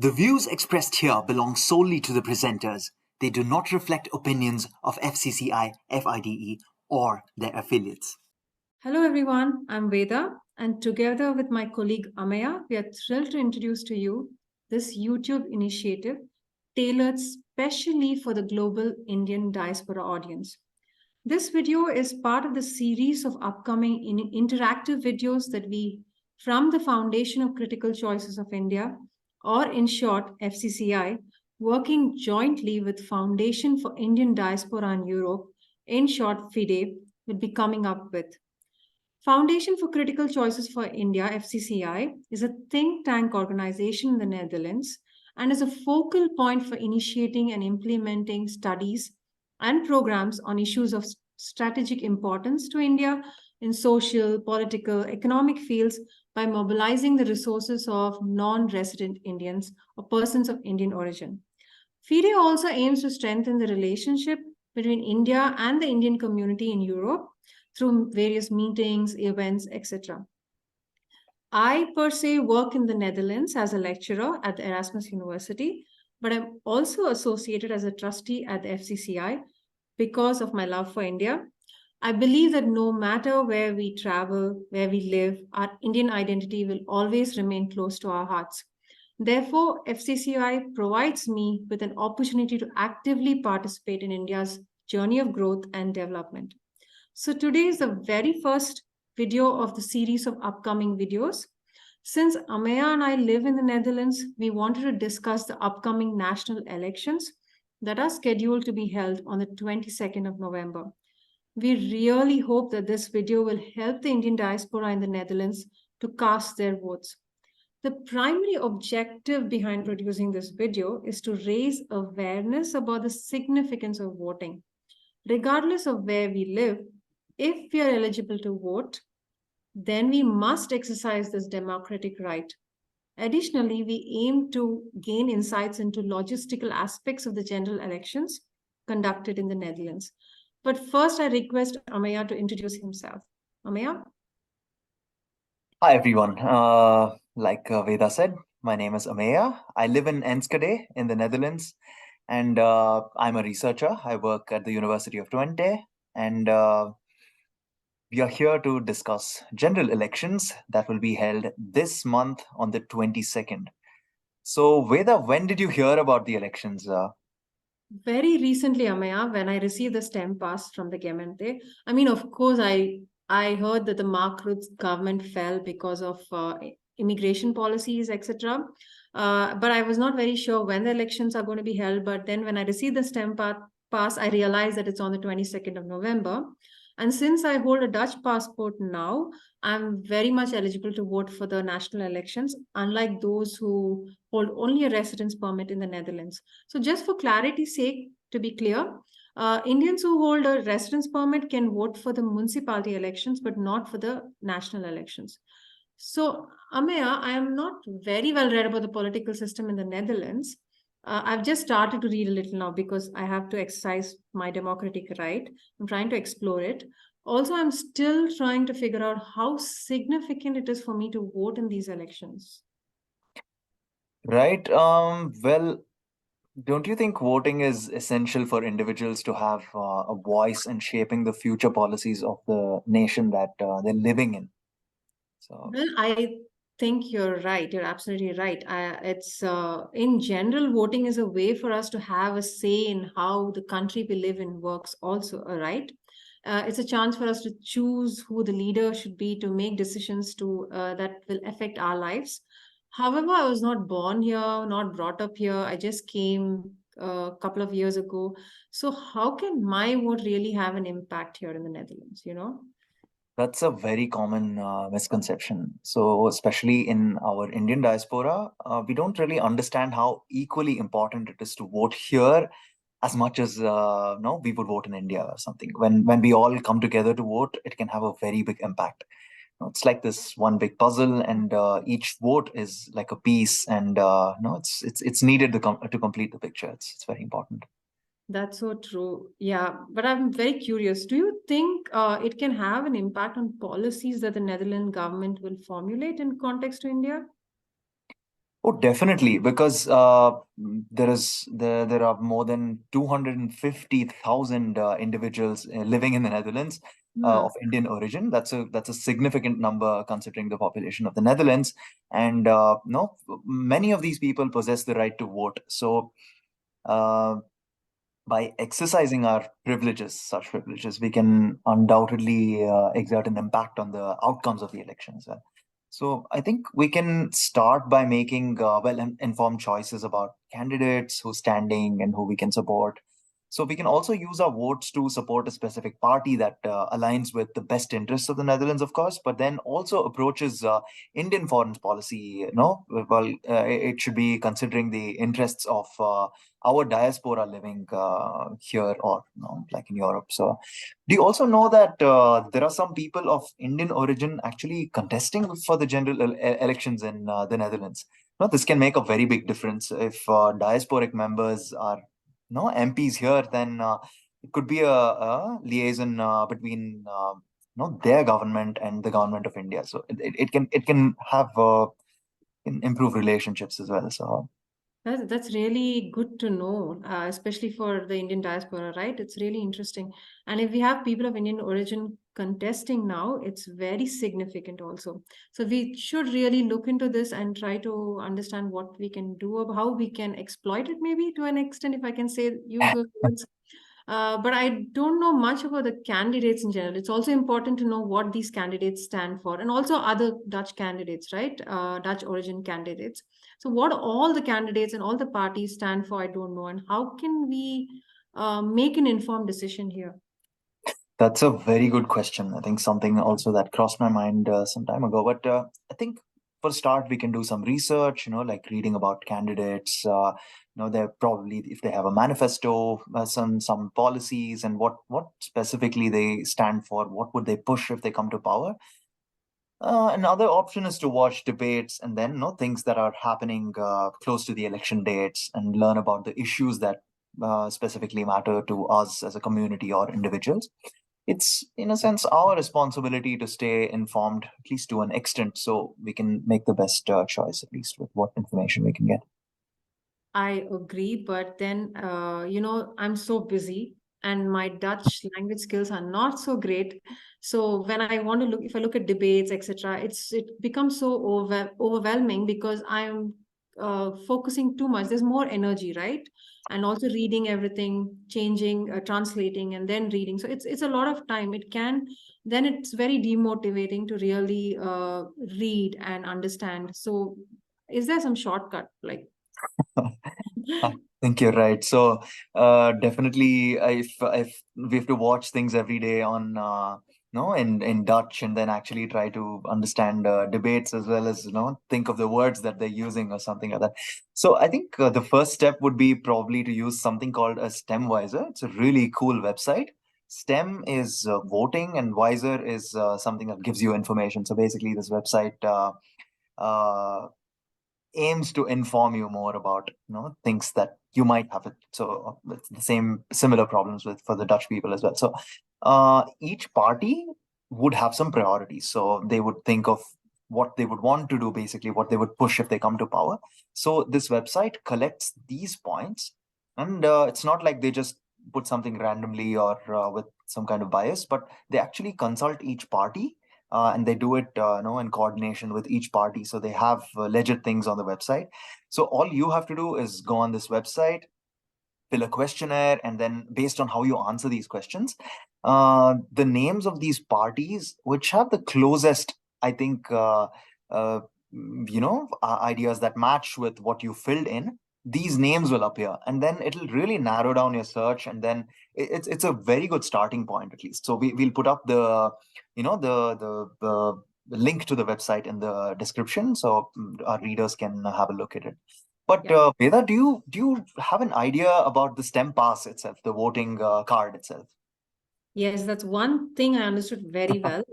The views expressed here belong solely to the presenters. They do not reflect opinions of FCCI, FIDE, or their affiliates. Hello everyone, I'm Veda, and together with my colleague Ameya, we are thrilled to introduce to you this YouTube initiative tailored specially for the global Indian diaspora audience. This video is part of the series of upcoming interactive videos that we, from the Foundation of Critical Choices of India, or in short, FCCI, working jointly with Foundation for Indian Diaspora and Europe, in short, FIDE, will be coming up with. Foundation for Critical Choices for India, FCCI, is a think tank organization in the Netherlands and is a focal point for initiating and implementing studies and programs on issues of strategic importance to India in social, political, economic fields by mobilizing the resources of non-resident Indians or persons of Indian origin. FIDE also aims to strengthen the relationship between India and the Indian community in Europe through various meetings, events, etc. I per se work in the Netherlands as a lecturer at the Erasmus University, but I'm also associated as a trustee at the FCCI because of my love for India. I believe that no matter where we travel, where we live, our Indian identity will always remain close to our hearts. Therefore, FCCI provides me with an opportunity to actively participate in India's journey of growth and development. So today is the very first video of the series of upcoming videos. Since Ameya and I live in the Netherlands, we wanted to discuss the upcoming national elections that are scheduled to be held on the 22nd of November. We really hope that this video will help the Indian diaspora in the Netherlands to cast their votes. The primary objective behind producing this video is to raise awareness about the significance of voting. Regardless of where we live, if we are eligible to vote, then we must exercise this democratic right. Additionally, we aim to gain insights into logistical aspects of the general elections conducted in the Netherlands. But first, I request Ameya to introduce himself. Ameya? Hi, everyone. Like Veda said, my name is Ameya. I live in Enschede in the Netherlands, and I'm a researcher. I work at the University of Twente, and we are here to discuss general elections that will be held this month on the 22nd. So, Veda, when did you hear about the elections? Very recently, Ameya, when I received the stamp pass from the Gemeente, I mean, of course, I heard that the Mark Rutte's government fell because of immigration policies, etc. But I was not very sure when the elections are going to be held. But then when I received the stamp pass, I realized that it's on the 22nd of November. And since I hold a Dutch passport now, I'm very much eligible to vote for the national elections, unlike those who hold only a residence permit in the Netherlands. So just for clarity's sake, to be clear, Indians who hold a residence permit can vote for the municipality elections, but not for the national elections. So, Ameya, I am not very well read about the political system in the Netherlands. I've just started to read a little now because I have to exercise my democratic right. I'm trying to explore it. Also, I'm still trying to figure out how significant it is for me to vote in these elections. Right. Well, don't you think voting is essential for individuals to have a voice in shaping the future policies of the nation that they're living in? So, Well, I think you're right. You're absolutely right. It's in general, voting is a way for us to have a say in how the country we live in works. Also, right? It's a chance for us to choose who the leader should be to make decisions to that will affect our lives. However, I was not born here, not brought up here. I just came a couple of years ago. So, how can my vote really have an impact here in the Netherlands? that's a very common misconception. So, especially in our Indian diaspora, we don't really understand how equally important it is to vote here as much as no, we would vote in India or something. When we all come together to vote, it can have a very big impact. It's like this one big puzzle, and each vote is like a piece, and no, it's needed to complete the picture. It's very important. That's so true. Yeah, but I'm very curious. Do you think it can have an impact on policies that the Netherlands government will formulate in context to India? Oh, definitely, because there are more than 250,000 individuals living in the Netherlands Hmm. of Indian origin. That's a significant number considering the population of the Netherlands, and no, many of these people possess the right to vote. So, uh, by exercising our privileges, such privileges, we can undoubtedly exert an impact on the outcomes of the election as well. So I think we can start by making informed choices about candidates, who's standing, and who we can support. So we can also use our votes to support a specific party that aligns with the best interests of the Netherlands, of course, but then also approaches Indian foreign policy. Well, it should be considering the interests of our diaspora living here or like in Europe. So do you also know that there are some people of Indian origin actually contesting for the general elections in the Netherlands? No, this can make a very big difference if diasporic members are no MPs here. Then it could be a liaison between their government and the government of India. So it can have improve relationships as well. So That's really good to know, especially for the Indian diaspora, right? It's really interesting. And if we have people of Indian origin contesting now, it's very significant also. So we should really look into this and try to understand what we can do, or how we can exploit it, maybe to an extent, if I can say use those words. But I don't know much about the candidates in general. It's also important to know what these candidates stand for, and also other Dutch candidates, right? Dutch origin candidates. So, what all the candidates and all the parties stand for, I don't know. And how can we make an informed decision here? that's a very good question. I think something also that crossed my mind some time ago. But I think for a start, we can do some research, like reading about candidates. They're probably, if they have a manifesto, some policies, and what specifically they stand for, what would they push if they come to power. Another option is to watch debates and then know things that are happening close to the election dates and learn about the issues that specifically matter to us as a community or individuals. It's, in a sense, our responsibility to stay informed, at least to an extent, so we can make the best choice, at least with what information we can get. I agree, but then, I'm so busy and my Dutch language skills are not so great. So when I want to look, if I look at debates, etc., it becomes so overwhelming because I'm focusing too much. There's more energy, right? And also reading everything, changing, translating, and then reading. So it's a lot of time. Then it's very demotivating to really read and understand. So is there some shortcut like? I think you're right. So definitely, if we have to watch things every day on no in Dutch, and then actually try to understand debates as well as think of the words that they're using or something like that. So I think the first step would be probably to use something called a STEM Wiser. It's a really cool website. STEM is voting, and Wiser is something that gives you information. So basically, this website. Uh, aims to inform you more about things that you might have it. So it's the same similar problems with for the Dutch people as well. So each party would have some priorities. So they would think of what they would want to do, basically what they would push if they come to power. So this website collects these points, and it's not like they just put something randomly or with some kind of bias, but they actually consult each party, and they do it in coordination with each party, so they have legit things on the website. So all you have to do is go on this website, fill a questionnaire, and then based on how you answer these questions, the names of these parties which have the closest, I think, uh, ideas that match with what you filled in, these names will appear, and then it'll really narrow down your search, and then it's a very good starting point, at least. So we'll put up the you know the link to the website in the description, so our readers can have a look at it. But Yeah. Veda, do you have an idea about the STEM pass itself, the voting card itself? Yes, that's one thing I understood very well.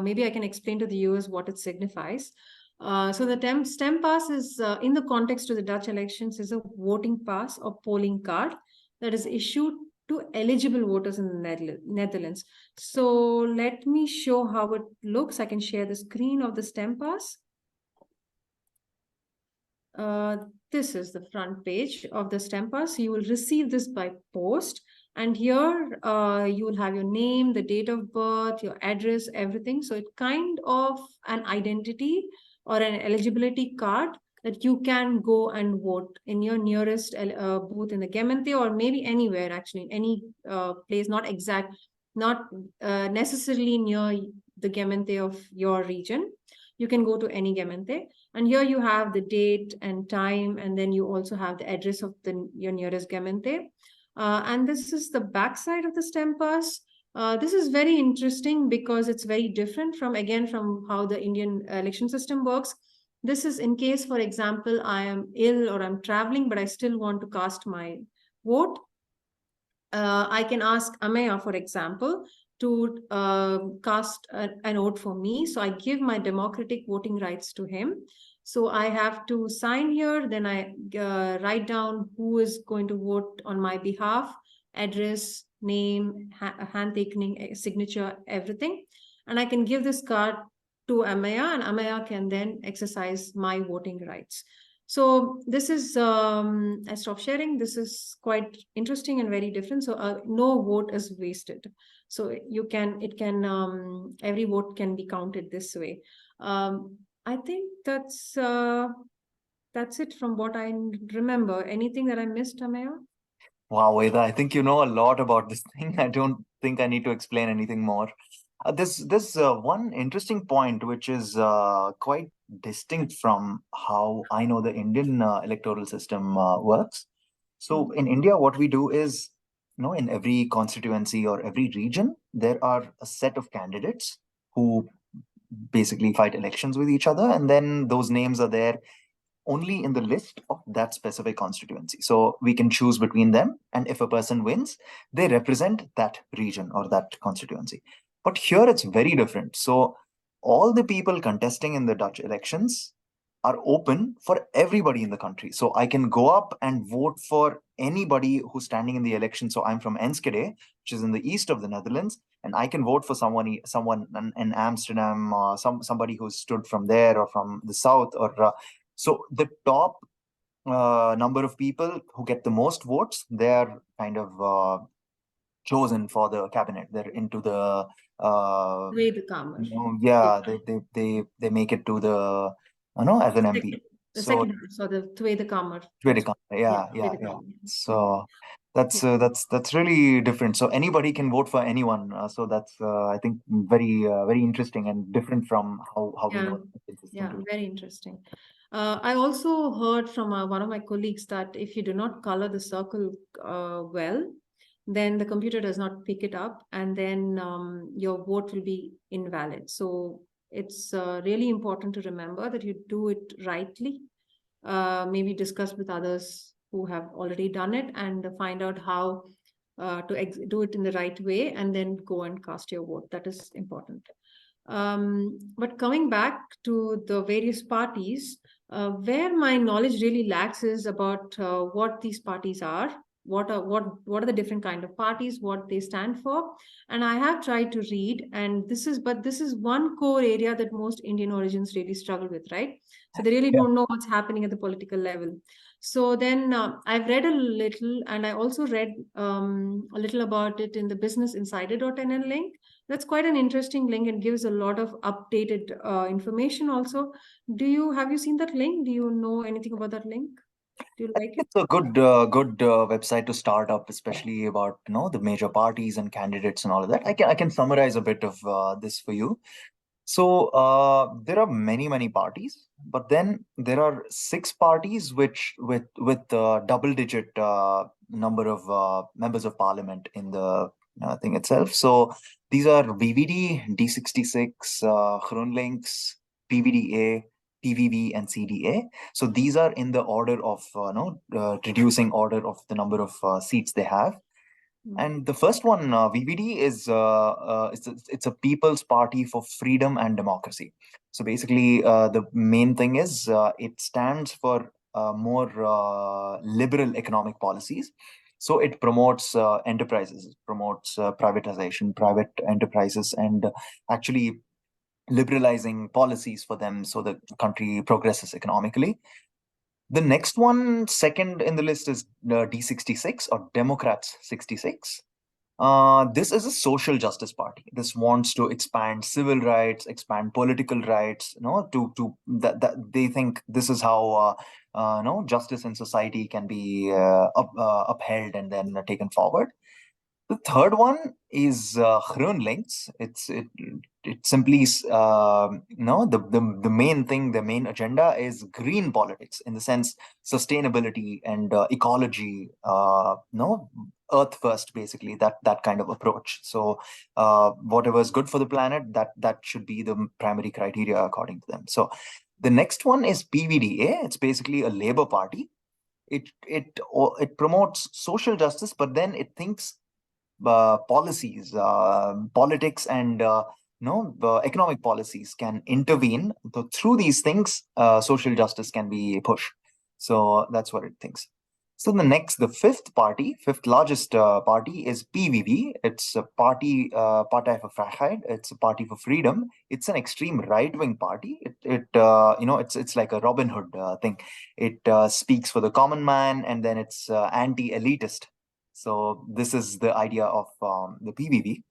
Maybe I can explain to the viewers what it signifies. So the STEM pass is, in the context of the Dutch elections, is a voting pass or polling card that is issued to eligible voters in the Netherlands. So let me show how it looks. I can share the screen of the STEM pass. This is the front page of the stamp pass. You will receive this by post. And here you will have your name, the date of birth, your address, everything. So it's kind of an identity or an eligibility card that you can go and vote in your nearest booth in the Gemeente, or maybe anywhere, actually, any place, not necessarily near the Gemeente of your region. You can go to any Gemeente. And here you have the date and time, and then you also have the address of your nearest Gemeente. And this is the backside of the stamp pass. This is very interesting because it's very different from how the Indian election system works. This is in case, for example, I am ill or I'm traveling, but I still want to cast my vote. I can ask Ameya, for example, to cast an vote for me. So I give my democratic voting rights to him. So I have to sign here, then I write down who is going to vote on my behalf, address, name, hand taking, signature, everything. And I can give this card to Ameya, and Ameya can then exercise my voting rights. So this is, I stop sharing. This is quite interesting and very different. So no vote is wasted. So every vote can be counted this way. I think that's it from what I remember. Anything that I missed, Amaya? Wow, Veda, I think you know a lot about this thing. I don't think I need to explain anything more. This one interesting point, which is quite distinct from how I know the Indian electoral system works. So in India, what we do is, in every constituency or every region, there are a set of candidates who basically fight elections with each other, and then those names are there only in the list of that specific constituency. So we can choose between them, and if a person wins, they represent that region or that constituency. But here it's very different. So all the people contesting in the Dutch elections are open for everybody in the country. So I can go up and vote for anybody who's standing in the election. So I'm from Enschede, which is in the east of the Netherlands, and I can vote for someone in Amsterdam, somebody who stood from there or from the south, or so the top number of people who get the most votes, they're kind of chosen for the cabinet. They're into the Veda Kamar. yeah, they make it to the as an MP. The So second, so the Veda Kamar. yeah. So that's really different. So anybody can vote for anyone. So that's I think very interesting and different from how we know the system Yeah, today. very interesting. I also heard from one of my colleagues that if you do not color the circle well, then the computer does not pick it up, and then your vote will be invalid. So it's really important to remember that you do it rightly. Maybe discuss with others who have already done it and find out how to do it in the right way, and then go and cast your vote. That is important. But coming back to the various parties, where my knowledge really lacks is about what these parties are, what are the different kind of parties, what they stand for. And I have tried to read, and this is one core area that most Indian origins really struggle with, right? So they really Yeah. don't know what's happening at the political level. So then I've read a little, and I also read a little about it in the businessinsider.nl link. That's quite an interesting link and gives a lot of updated information also. Have you seen that link? Do you know anything about that link? Do you I like think it? it's a good website to start up, especially about the major parties and candidates and all of that. I can summarize a bit of this for you. So there are many parties, but then there are six parties which with double digit number of members of parliament in the thing itself. So these are VVD, D66, GroenLinks, PVDA, PVV, and CDA. So these are in the order of reducing order of the number of seats they have. And the first one, VVD, is it's a People's Party for Freedom and Democracy. So basically, the main thing is it stands for more liberal economic policies. So it promotes enterprises, it promotes privatization, private enterprises, and actually liberalizing policies for them so the country progresses economically. The next one, second in the list, is D66 or Democrats 66. This is a social justice party. This wants to expand civil rights, expand political rights. That they think this is how justice in society can be upheld and then taken forward. The third one is GroenLinks. It simply the main thing, the main agenda is green politics in the sense sustainability and ecology. Earth first, basically that kind of approach. So whatever is good for the planet, that should be the primary criteria according to them. So the next one is PVDA. It's basically a labor party. It promotes social justice, but then it thinks policies, politics, and the economic policies can intervene. So through these things, social justice can be pushed. So that's what it thinks. So the fifth largest party is PVV. It's a party, Partei für Freiheit. It's a party for freedom. It's an extreme right-wing party. It's like a Robin Hood thing. It speaks for the common man, and then it's anti-elitist. So this is the idea of the PVV.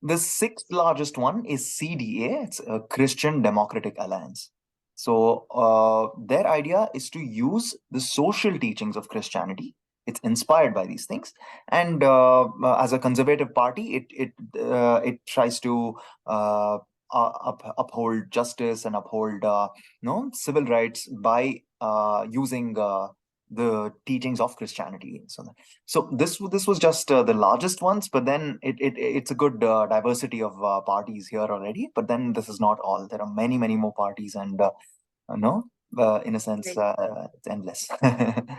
The sixth largest one is CDA. It's a Christian Democratic Alliance. So their idea is to use the social teachings of Christianity. It's inspired by these things, and as a conservative party, it tries to uphold justice and uphold civil rights by using the teachings of Christianity. So this was just the largest ones, but then it's a good diversity of parties here already. But then this is not all. There are many more parties, and no, in a sense, Right. it's endless.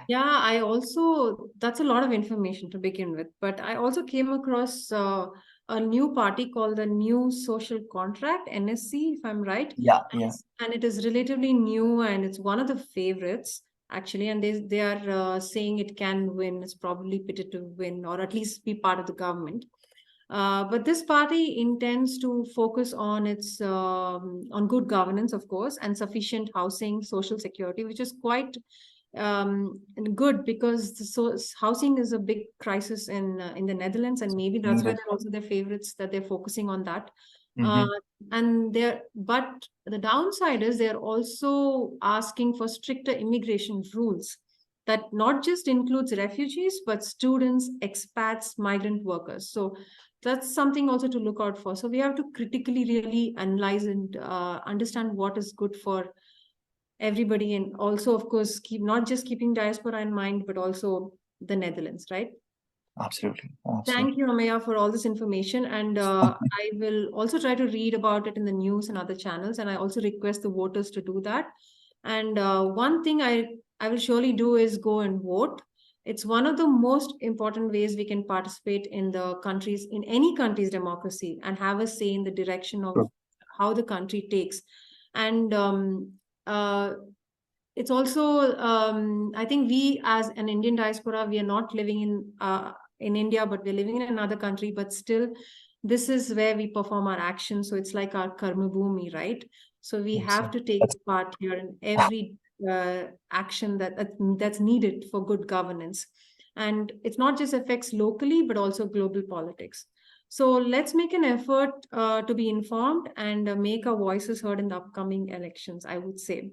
Yeah, I also, that's a lot of information to begin with, but I also came across a new party called the New Social Contract, NSC, if I'm right. Yeah, yeah, And it is relatively new and it's one of the favorites, actually. And they are saying it can win, it's probably pitted to win or at least be part of the government. But this party intends to focus on its on good governance, of course, and sufficient housing, social security, which is quite good because housing is a big crisis in the Netherlands, and maybe that's why needed. they're also their favorites that they're focusing on that. Uh, Hmm. but the downside is they're also asking for stricter immigration rules that not just includes refugees but students, expats, migrant workers. So that's something also to look out for. So we have to critically really analyze and understand what is good for everybody, and also of course keep not just keeping diaspora in mind but also the Netherlands, right? Absolutely, Thank absolutely. you, Ameya, for all this information. And I will also try to read about it in the news and other channels. And I also request the voters to do that. And one thing I will surely do is go and vote. It's one of the most important ways we can participate in the countries, in any country's democracy, and have a say in the direction of True. how the country takes. And uh, it's also I think we as an Indian diaspora, we are not living in India, but we're living in another country, but still this is where we perform our actions. So it's like our karma bhumi, right? So we have So to take that's part here in every action that's needed for good governance. And it's not just affects locally but also global politics. So let's make an effort to be informed and make our voices heard in the upcoming elections, I would say.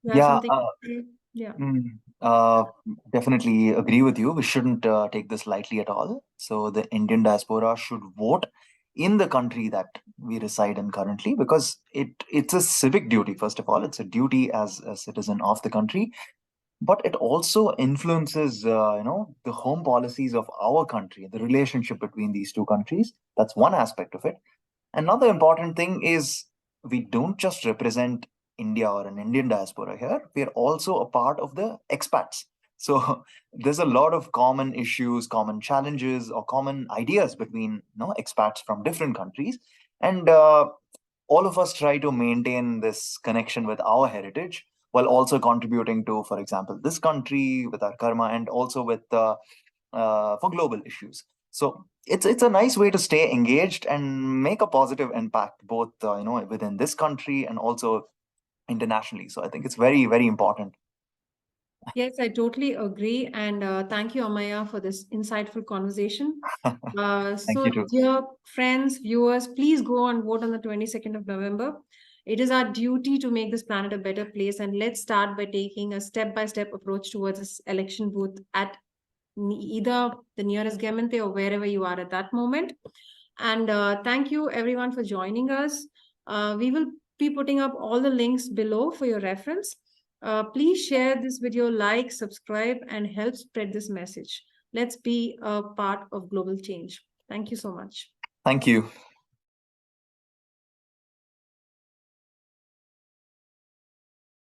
You have yeah. something to say? Yeah. Mm, uh, Definitely agree with you. We shouldn't take this lightly at all. So the Indian diaspora should vote in the country that we reside in currently, because it's a civic duty. First of all, it's a duty as a citizen of the country, but it also influences the home policies of our country, the relationship between these two countries. That's one aspect of it. Another important thing is we don't just represent India or an Indian diaspora here, we're also a part of the expats. So there's a lot of common issues, common challenges, or common ideas between expats from different countries. And all of us try to maintain this connection with our heritage while also contributing to, for example, this country with our karma, and also with for global issues. So it's a nice way to stay engaged and make a positive impact, both within this country and also internationally. So I think it's very, very important. Yes, I totally agree. And thank you, Ameya, for this insightful conversation. Thank So, you too. dear friends, viewers, please go and vote on the 22nd of November. It is our duty to make this planet a better place. And let's start by taking a step-by-step approach towards this election booth at either the nearest Gemeente or wherever you are at that moment. And thank you, everyone, for joining us. We will be putting up all the links below for your reference. Please share this video, like, subscribe, and help spread this message. Let's be a part of global change. Thank you so much. Thank you.